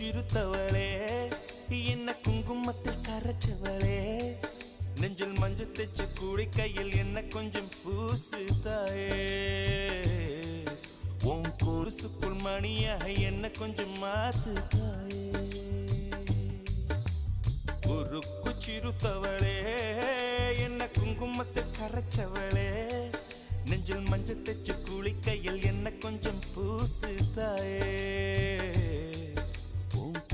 சிறுத்தவளே என்ன குங்குமத்தில் கரைச்சவளே நெஞ்சில் மஞ்சள் தைச்சு கூடி கையில் என்ன கொஞ்சம் பூசு தாயே உன் கொலுசுக்குள் மணியாக என்ன கொஞ்சம் மாத்து தாயே